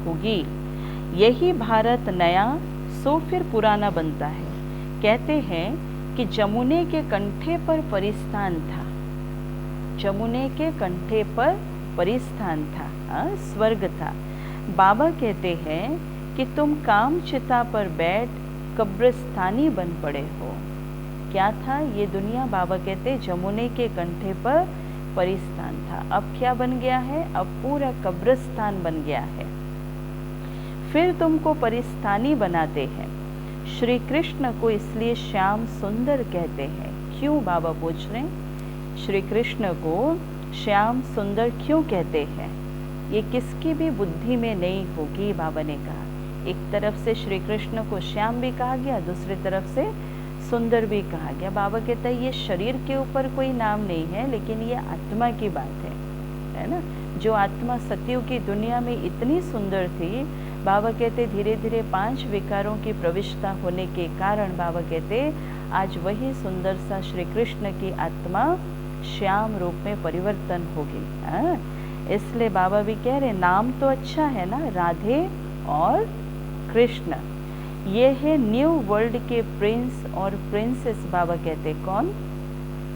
होगी। यही भारत नया सो फिर पुराना बनता है। कहते हैं कि जमुने के कंठे पर परिस्थान था, जमुने के कंठे पर परिस्थान था, स्वर्ग था। बाबा कहते हैं कि तुम काम चिता पर बैठ कब्रिस्तानी बन पड़े हो। क्या था ये दुनिया? बाबा कहते जमुने के कंठे पर परिस्थान था, अब क्या बन गया है? अब पूरा कब्रिस्तान बन गया है। फिर तुमको परिस्थानी बनाते हैं। श्री कृष्ण को इसलिए श्याम सुंदर कहते हैं। क्यों? बाबा पूछ रहे हैं श्री कृष्ण को श्याम सुंदर क्यों कहते हैं? ये किसकी भी बुद्धि में नहीं होगी। बाबा ने कहा एक तरफ से श्री कृष्ण को श्याम भी कहा गया, दूसरी तरफ से सुंदर भी कहा गया। बाबा कहता है ये शरीर के ऊपर कोई नाम नहीं है, लेकिन ये आत्मा की बात है ना। जो आत्मा सतयुग की दुनिया में इतनी सुंदर थी, बाबा कहते धीरे धीरे 5 विकारों की प्रविष्टता होने के कारण बाबा कहते आज वही सुंदर सा श्री कृष्ण की आत्मा श्याम रूप में परिवर्तन होगी। इसलिए बाबा भी कह रहे नाम तो अच्छा है ना, राधे और कृष्ण। ये है न्यू वर्ल्ड के प्रिंस और प्रिंसेस। बाबा कहते कौन?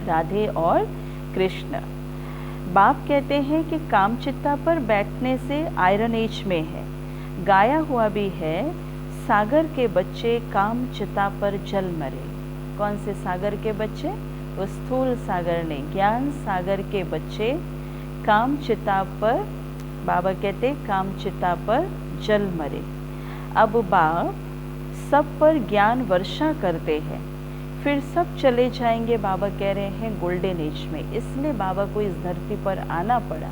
राधे और कृष्ण। बाप कहते हैं कि कामचित्ता पर बैठने से आयरन एज में है। गाया हुआ भी है सागर के बच्चे कामचिता पर जल मरे। कौन से सागर के बच्चे? वो स्थूल सागर नहीं, ज्ञान सागर के बच्चे कामचिता पर, बाबा कहते कामचिता पर जल मरे। अब बाप सब पर ज्ञान वर्षा करते हैं, फिर सब चले जाएंगे। बाबा कह रहे हैं गोल्डन एज में। इसलिए बाबा को इस धरती पर आना पड़ा,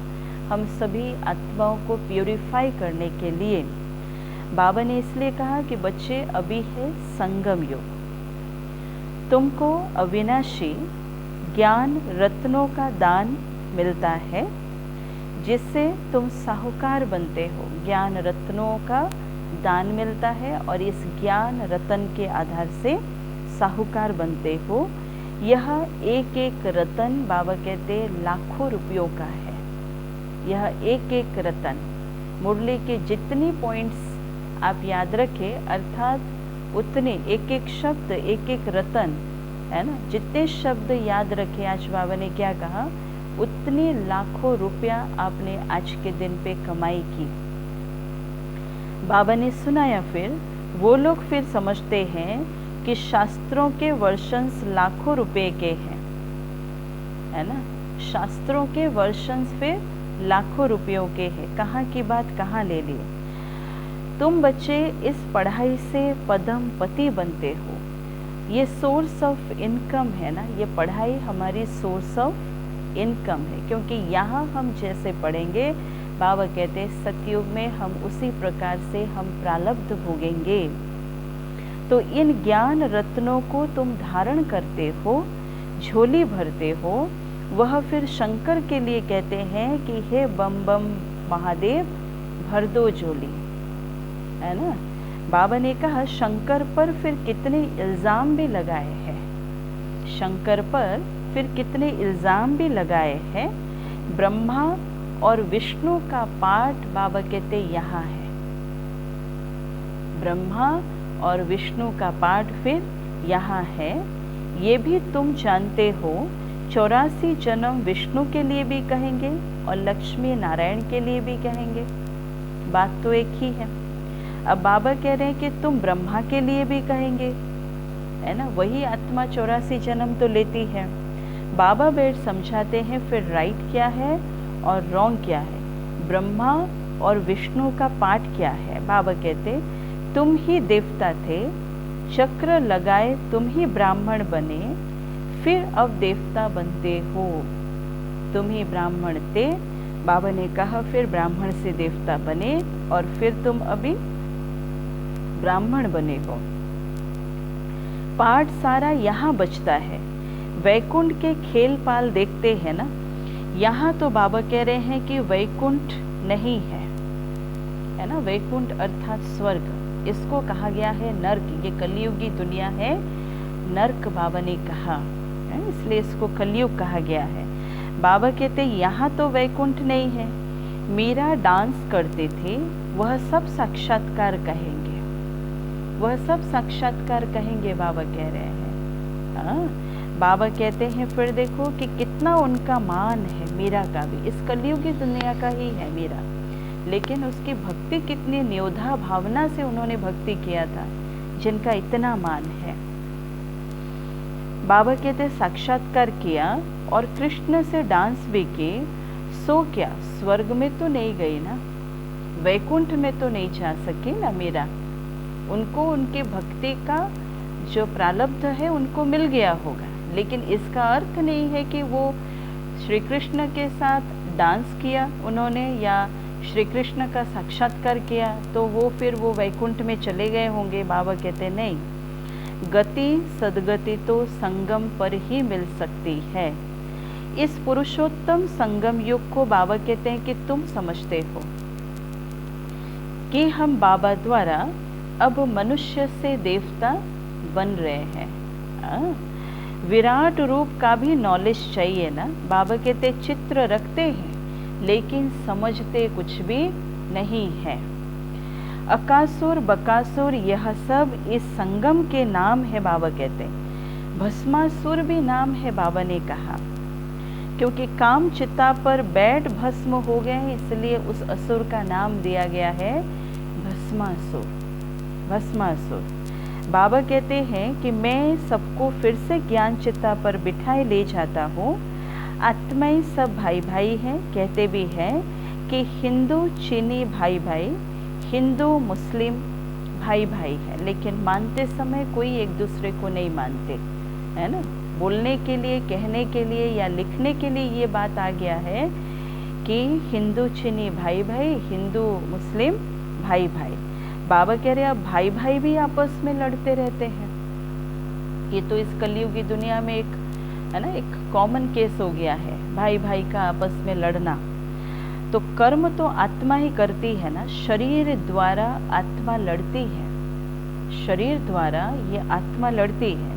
हम सभी आत्माओं को प्यूरिफाई करने के लिए। बाबा ने इसलिए कहा कि बच्चे अभी है संगम युग, तुमको अविनाशी ज्ञान रत्नों का दान मिलता है, जिससे तुम साहूकार बनते हो। ज्ञान रत्नों का दान मिलता है और इस ज्ञान रतन के आधार से साहूकार बनते हो। यह एक एक रतन बाबा कहते लाखों रुपयों का है। यह एक एक रतन, मुरली के जितनी पॉइंट्स आप याद रखें, अर्थात उतने एक एक शब्द एक एक रतन है ना, जितने शब्द याद रखे, आज बाबा ने क्या कहा, उतने लाखों रुपया आपने आज के दिन पे कमाई की। बाबा ने सुनाया। फिर वो लोग फिर समझते हैं कि शास्त्रों के वर्शंस लाखों रुपए के हैं, है ना, शास्त्रों के वर्शंस फिर लाखों रुपयों के हैं। कहाँ की बात कहाँ ले लिए। तुम बच्चे इस पढ़ाई से पदम पति बनते हो। ये सोर्स ऑफ इनकम है ना, ये पढ़ाई हमारी सोर्स ऑफ इनकम है, क्योंकि यहाँ हम जैसे पढ़ेंगे, बाबा कहते हैं सतयुग में हम उसी प्रकार से हम प्रारब्ध भोगेंगे। तो इन ज्ञान रत्नों को तुम धारण करते हो, झोली भरते हो। वह फिर शंकर के लिए कहते हैं कि हे बम बम महादेव भर दो झोली, है ना। बाबा ने कहा शंकर पर फिर कितने इल्ज़ाम भी लगाए हैं, शंकर पर फिर कितने इल्ज़ाम भी लगाए हैं। ब्रह्मा और विष्णु का पाठ बाबा कहते यहाँ है, ब्रह्मा और विष्णु का पाठ फिर यहाँ है। ये भी तुम जानते हो, 84 जन्म विष्णु के लिए भी कहेंगे और लक्ष्मी नारायण के लिए भी कहेंगे, बात तो एक ही है। अब बाबा कह रहे हैं कि तुम ब्रह्मा के लिए भी कहेंगे, है ना, वही आत्मा 84 जन्म तो लेती है। बाबा बैठ समझाते हैं फिर राइट क्या है और रॉन्ग क्या है, ब्रह्मा और विष्णु का पाठ क्या है। बाबा कहते तुम ही देवता थे, चक्र लगाए तुम ही ब्राह्मण बने, फिर अब देवता बनते हो। तुम ही ब्राह्मण थे, बाबा ने कहा फिर ब्राह्मण से देवता बने और फिर तुम अभी ब्राह्मण बने हो। पाठ सारा यहाँ बचता है। वैकुंठ के खेल पाल देखते हैं ना, यहाँ तो बाबा कह रहे हैं कि वैकुंठ नहीं है ना, वैकुंठ अर्थात स्वर्ग, इसको कहा गया है नर्क। ये कलयुगी दुनिया है, नर्क बाबा ने कहा है, इसलिए इसको कलयुग कहा गया है। बाबा कहते यहाँ तो वैकुंठ नहीं है। मीरा डांस करते थे, वह सब साक्षात्कार कहेंगे, वह सब साक्षात्कार कहेंगे, बाबा कह रहे हैं। बाबा कहते हैं फिर देखो कि कितना उनका मान है, मीरा का भी इस कलयुगी दुनिया का ही है मीरा, लेकिन उसकी भक्ति कितनी नियोधा भावना से उन्होंने भक्ति किया था, जिनका इतना मान है। बाबा कहते साक्षात्कार किया और कृष्ण से डांस भी की, सो क्या स्वर्ग में तो नहीं गई ना, वैकुंठ में तो नहीं जा सकी ना मीरा। उनको उनके भक्ति का जो प्रारब्ध है उनको मिल गया होगा, लेकिन इसका अर्थ नहीं है कि वो श्री कृष्ण के साथ डांस किया उन्होंने या श्री कृष्ण का साक्षात्कार किया तो वो फिर वो वैकुंठ में चले गए होंगे। बाबा कहते नहीं, गति सदगति तो संगम पर ही मिल सकती है। इस पुरुषोत्तम संगम युग को बाबा कहते हैं कि तुम समझते हो कि हम बाबा द्वारा अब मनुष्य से देवता बन रहे हैं। विराट रूप का भी नॉलेज चाहिए ना। बाबा कहते चित्र रखते हैं लेकिन समझते कुछ भी नहीं है। अकासुर बकासुर यह सब इस संगम के नाम है। बाबा कहते भस्मासुर भी नाम है, बाबा ने कहा, क्योंकि काम चिता पर बैठ भस्म हो गए हैं, इसलिए उस असुर का नाम दिया गया है भस्मासुर। भस्मासुर। बाबा कहते हैं कि मैं सबको फिर से ज्ञान चिता पर बिठाए ले जाता हूँ। आत्माएं सब भाई भाई हैं। कहते भी हैं कि हिंदू चीनी भाई भाई, हिंदू मुस्लिम भाई भाई है, लेकिन मानते समय कोई एक दूसरे को नहीं मानते, है ना। बोलने के लिए, कहने के लिए या लिखने के लिए ये बात आ गया है कि हिंदू चीनी भाई भाई, हिंदू मुस्लिम भाई भाई। बाबा कह रहे अब भाई भाई भी आपस में लड़ते रहते हैं। ये तो इस कलयुग की दुनिया में एक है ना, एक कॉमन केस हो गया है, भाई भाई का आपस में लड़ना। तो कर्म तो आत्मा ही करती है ना, शरीर द्वारा आत्मा लड़ती है, शरीर द्वारा ये आत्मा लड़ती है।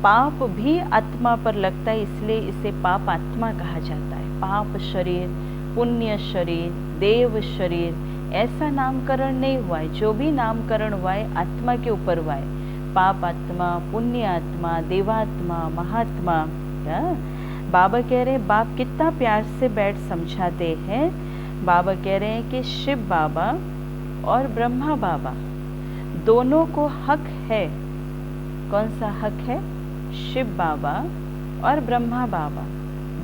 पाप भी आत्मा पर लगता है, इसलिए इसे पाप आत्मा कहा जाता है। पाप शरीर, पुण्य शरीर, देव शरीर, ऐसा नामकरण नहीं हुआ है। जो भी नामकरण हुआ है आत्मा के ऊपर हुआ है। पाप आत्मा, पुण्य आत्मा, देवात्मा, महात्मा। बाबा कह रहे हैं, बाप कितना प्यार से बैठ समझाते हैं। बाबा कह रहे हैं कि शिव बाबा और ब्रह्मा बाबा दोनों को हक है। कौन सा हक है? शिव बाबा और ब्रह्मा बाबा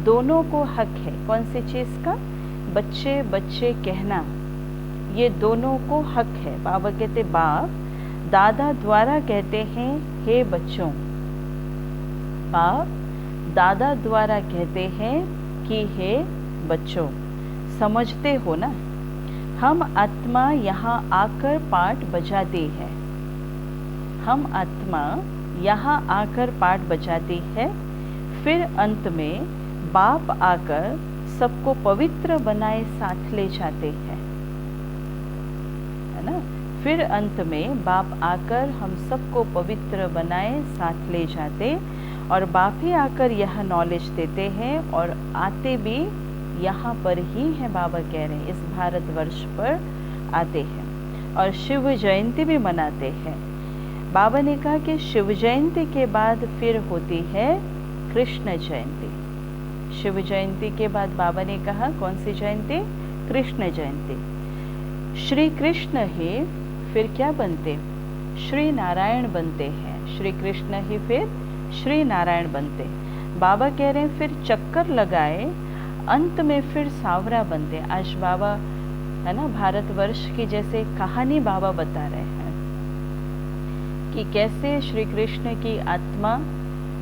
दोनों को हक है। कौन सी चीज़ का? बच्चे बच्चे कहना, ये दोनों को हक है। बाबा कहते, बाप दादा द्वारा कहते हैं हे बच्चों, बाप दादा द्वारा कहते हैं कि हे बच्चों। समझते हो ना, हम आत्मा यहाँ आकर पाठ बजाती है, हम आत्मा यहाँ आकर पाठ बजाती है। फिर अंत में बाप आकर सबको पवित्र बनाए साथ ले जाते हैं, है ना। फिर अंत में बाप आकर हम सबको पवित्र बनाए साथ ले जाते, और बाप ही आकर यह नॉलेज देते हैं, और आते भी यहाँ पर ही हैं। बाबा कह रहे हैं इस भारतवर्ष पर आते हैं और शिव जयंती भी मनाते हैं। बाबा ने कहा कि शिव जयंती के बाद फिर होती है कृष्ण जयंती। शिव जयंती के बाद बाबा ने कहा कौन सी जयंती? कृष्ण जयंती। श्री कृष्ण ही फिर क्या बनते? श्री नारायण बनते हैं। श्री कृष्ण ही फिर श्री नारायण बनते। बाबा कह रहे हैं फिर चक्कर लगाए, अंत में फिर सावरा बनते। आज बाबा, है ना, भारतवर्ष की जैसे कहानी बाबा बता रहे हैं कि कैसे श्री कृष्ण की आत्मा,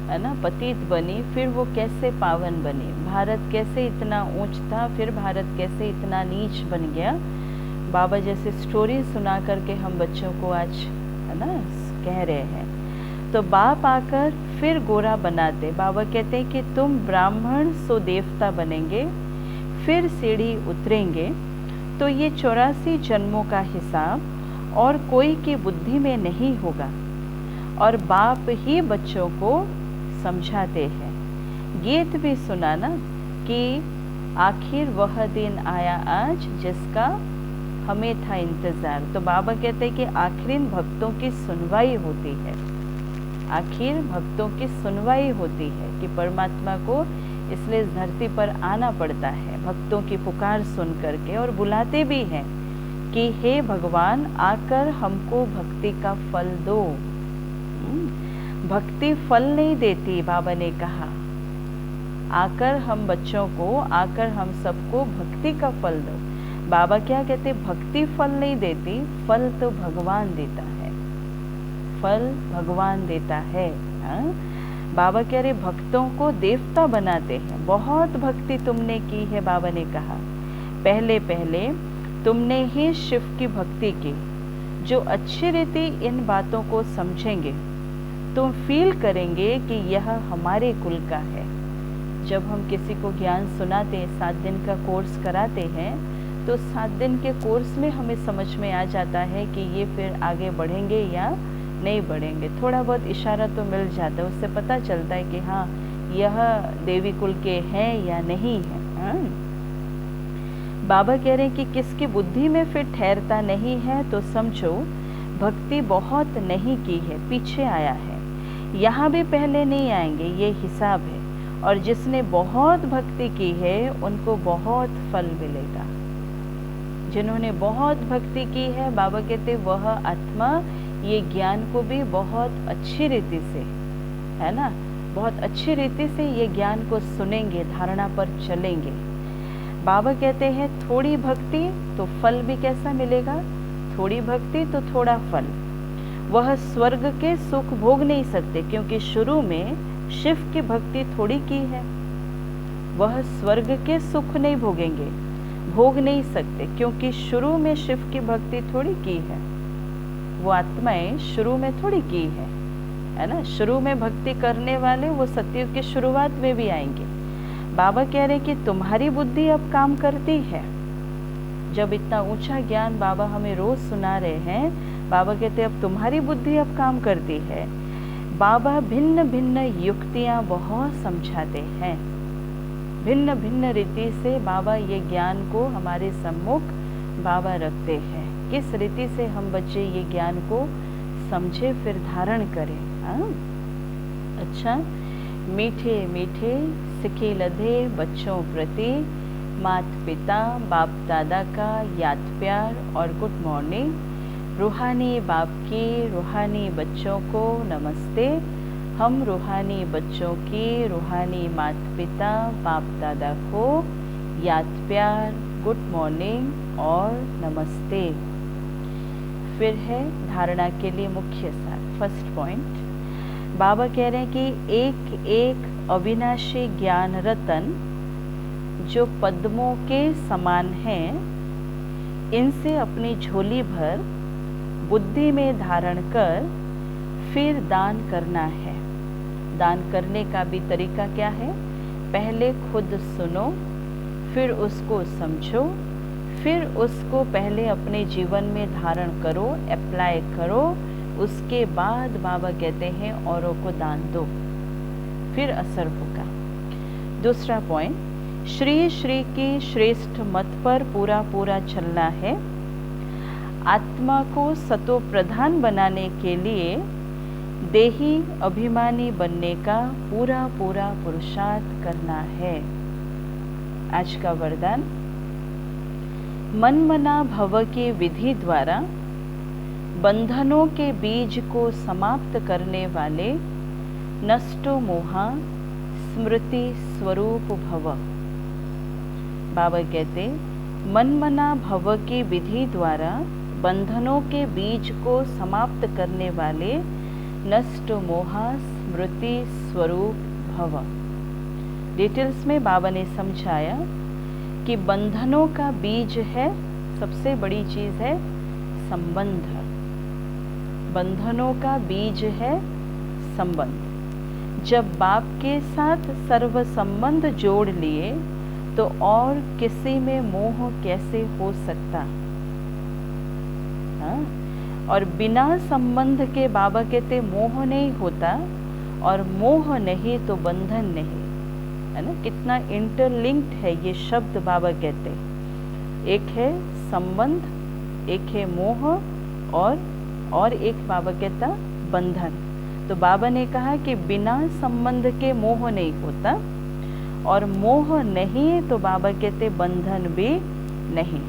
है ना, पतित बनी, फिर वो कैसे पावन बनी। भारत कैसे इतना ऊंच था, फिर भारत कैसे इतना नीच बन गया। बाबा जैसे स्टोरी सुना करके हम बच्चों को आज, है ना, कह रहे हैं। तो बाप आकर फिर गोरा बनाते। बाबा कहते हैं कि तुम ब्राह्मण सो देवता बनेंगे, फिर सीढ़ी उतरेंगे। तो ये 84 जन्मों का हिसाब और कोई की बुद्धि में नहीं होगा, और बाप ही बच्चों को समझाते हैं। गीत भी सुना ना कि आखिर वह दिन आया आज जिसका हमें था इंतज़ार। तो बाबा कहते हैं कि आखिर भक्तों की सुनवाई होती है, आखिर भक्तों की सुनवाई होती है कि परमात्मा को इसलिए इस धरती पर आना पड़ता है भक्तों की पुकार सुन करके, और बुलाते भी हैं कि हे भगवान आकर हमको भक्ति का फल दो। भक्ति फल नहीं देती, बाबा ने कहा आकर हम बच्चों को, आकर हम सबको भक्ति का फल दो। बाबा क्या कहते? भक्ति फल नहीं देती, फल तो भगवान देता है, फल भगवान देता है। हाँ? बाबा कह रहे भक्तों को देवता बनाते हैं। बहुत भक्ति तुमने की है, बाबा ने कहा पहले पहले तुमने ही शिव की भक्ति की। जो अच्छी रीति इन बातों को समझेंगे, तुम फील करेंगे कि यह हमारे कुल का है। जब हम किसी को ज्ञान सुनाते हैं, 7 दिन का कोर्स कराते हैं, तो 7 दिन के कोर्स में हमें समझ में आ जाता है कि ये फिर आगे बढ़ेंगे या नहीं बढ़ेंगे। थोड़ा बहुत इशारा तो मिल जाता है, उससे पता चलता है कि हाँ यह देवी कुल के हैं या नहीं है। हाँ? बाबा कह रहे हैं कि किसकी बुद्धि में फिर ठहरता नहीं है तो समझो भक्ति बहुत नहीं की है, पीछे आया है। यहाँ भी पहले नहीं आएंगे, ये हिसाब है। और जिसने बहुत भक्ति की है उनको बहुत फल मिलेगा। जिन्होंने बहुत भक्ति की है, बाबा कहते वह आत्मा ये ज्ञान को भी बहुत अच्छी रीति से, है ना, बहुत अच्छी रीति से ये ज्ञान को सुनेंगे, धारणा पर चलेंगे। बाबा कहते हैं थोड़ी भक्ति तो फल भी कैसा मिलेगा? थोड़ी भक्ति तो थोड़ा फल। वह स्वर्ग के सुख भोग नहीं सकते, क्योंकि शुरू में शिव की भक्ति थोड़ी की है। वह स्वर्ग के सुख नहीं भोगेंगे, भोग नहीं सकते, क्योंकि शुरू में शिव की भक्ति थोड़ी की है। वो आत्माएं शुरू में थोड़ी की है। है ना। शुरू में भक्ति करने वाले वो सतयुग की शुरुआत में भी आएंगे। बाबा कह रहे कि तुम्हारी बुद्धि अब काम करती है। जब इतना ऊंचा ज्ञान बाबा हमें रोज सुना रहे हैं, बाबा कहते अब तुम्हारी बुद्धि अब काम करती है। बाबा भिन्न भिन्न युक्तियां बहुत समझाते हैं, भिन्न भिन्न रीति से बाबा ये ज्ञान को हमारे सम्मुख बाबा रखते हैं। किस रीति से हम बच्चे ये ज्ञान को समझे फिर धारण करें। हाँ, अच्छा, मीठे मीठे सिखे लधे बच्चों प्रति मात पिता बाप दादा का याद प्यार और गुड मॉर्निंग। रूहानी बाप की रूहानी बच्चों को नमस्ते। हम रूहानी बच्चों की रूहानी मात पिता बाप दादा को याद प्यार गुड मॉर्निंग और नमस्ते। फिर है धारणा के लिए मुख्य सार। फर्स्ट पॉइंट, बाबा कह रहे हैं कि एक एक अविनाशी ज्ञान रतन जो पद्मों के समान हैं, इनसे अपनी झोली भर बुद्धि में धारण कर फिर दान करना है। दान करने का भी तरीका क्या है? पहले खुद सुनो, फिर उसको समझो, फिर उसको पहले अपने जीवन में धारण करो, अप्लाई करो, उसके बाद बाबा कहते हैं औरों को दान दो, फिर असर होगा। दूसरा पॉइंट, श्री श्री की श्रेष्ठ मत पर पूरा पूरा चलना है। आत्मा को सतो प्रधान बनाने के लिए देही अभिमानी बनने का पूरा पूरा पुरुषार्थ करना है। आज का वरदान, मन मना भव की विधि द्वारा बंधनों के बीज को समाप्त करने वाले नष्टो मोहा स्मृति स्वरूप भव। बाबा कहते मन मना भव की विधि द्वारा बंधनों के बीज को समाप्त करने वाले नष्ट मोहा स्मृति स्वरूप भव। डिटेल्स में बाबा ने समझाया कि बंधनों का बीज है, सबसे बड़ी चीज है संबंध। बंधनों का बीज है संबंध। जब बाप के साथ सर्व संबंध जोड़ लिए तो और किसी में मोह कैसे हो सकता? हाँ? और बिना संबंध के बाबा कहते मोह नहीं होता, और मोह नहीं तो बंधन नहीं, है ना। कितना इंटरलिंक्ड है ये शब्द बाबा कहते। एक है संबंध, एक है मोह, और एक बाबा कहता बंधन। तो बाबा ने कहा कि बिना संबंध के मोह नहीं होता, और मोह नहीं तो बाबा कहते बंधन भी नहीं।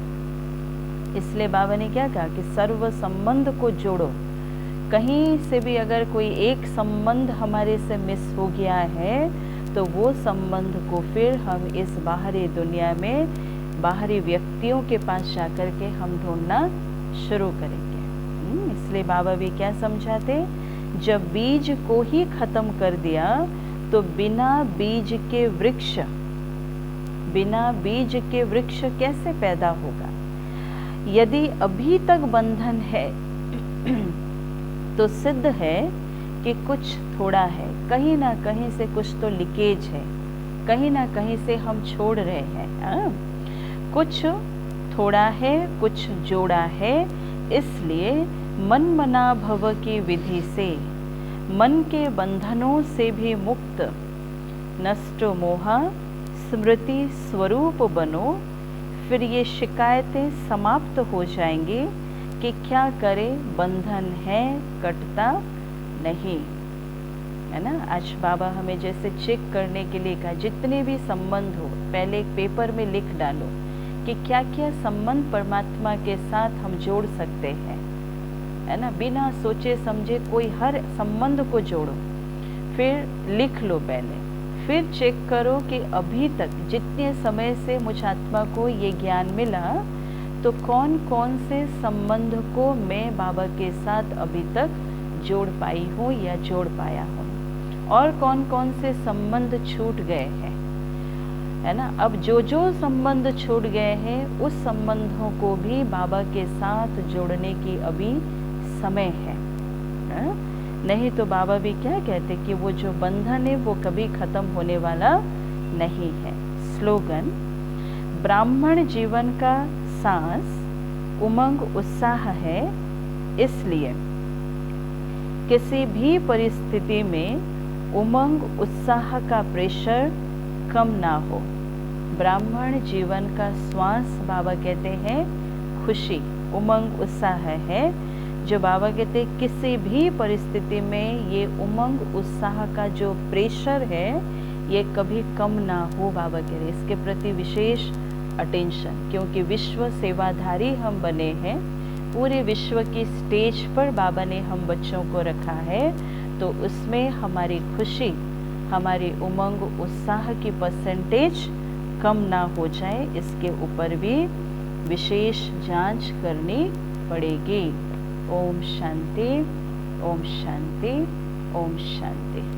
इसलिए बाबा ने क्या कहा कि सर्व संबंध को जोड़ो। कहीं से भी अगर कोई एक संबंध हमारे से मिस हो गया है तो वो संबंध को फिर हम इस बाहरी दुनिया में बाहरी व्यक्तियों के पास जाकर के हम ढूंढना शुरू करेंगे। इसलिए बाबा भी क्या समझाते, जब बीज को ही खत्म कर दिया तो बिना बीज के वृक्ष कैसे पैदा होगा? यदि अभी तक बंधन है तो सिद्ध है कि कुछ थोड़ा है, कहीं ना कहीं से कुछ तो लीकेज है, कहीं ना कहीं से हम छोड़ रहे हैं। कुछ थोड़ा है, कुछ जोड़ा है। इसलिए मन मना भव की विधि से मन के बंधनों से भी मुक्त नष्ट मोहा स्मृति स्वरूप बनो। फिर ये शिकायतें समाप्त हो जाएंगी कि क्या करे, बंधन है, कटता नहीं, है ना। आज बाबा हमें जैसे चेक करने के लिए कहा, जितने भी संबंध हो पहले एक पेपर में लिख डालो कि क्या क्या संबंध परमात्मा के साथ हम जोड़ सकते हैं, है ना। बिना सोचे समझे कोई हर संबंध को जोड़ो, फिर लिख लो पहले, फिर चेक करो कि अभी तक जितने समय से मुझ आत्मा को ये ज्ञान मिला तो कौन कौन से संबंध को मैं बाबा के साथ अभी तक जोड़ पाई हूँ या जोड़ पाया हूँ, और कौन कौन से संबंध छूट गए हैं, है ना। अब जो जो संबंध छूट गए हैं उस संबंधों को भी बाबा के साथ जोड़ने की अभी समय है। नहीं तो बाबा भी क्या कहते कि वो जो बंधन है वो कभी खत्म होने वाला नहीं है। स्लोगन, ब्राह्मण जीवन का सांस उमंग उत्साह है, इसलिए किसी भी परिस्थिति में उमंग उत्साह का प्रेशर कम ना हो। ब्राह्मण जीवन का श्वास बाबा कहते हैं खुशी, उमंग उत्साह है, जो बाबा कहते हैं किसी भी परिस्थिति में ये उमंग उत्साह का जो प्रेशर है ये कभी कम ना हो। बाबा कह रहे इसके प्रति विशेष अटेंशन, क्योंकि विश्व सेवाधारी हम बने हैं, पूरे विश्व की स्टेज पर बाबा ने हम बच्चों को रखा है, तो उसमें हमारी खुशी, हमारी उमंग उत्साह की परसेंटेज कम ना हो जाए, इसके ऊपर भी विशेष जांच करनी पड़ेगी। ओम शांति, ओम शांति, ओम शांति।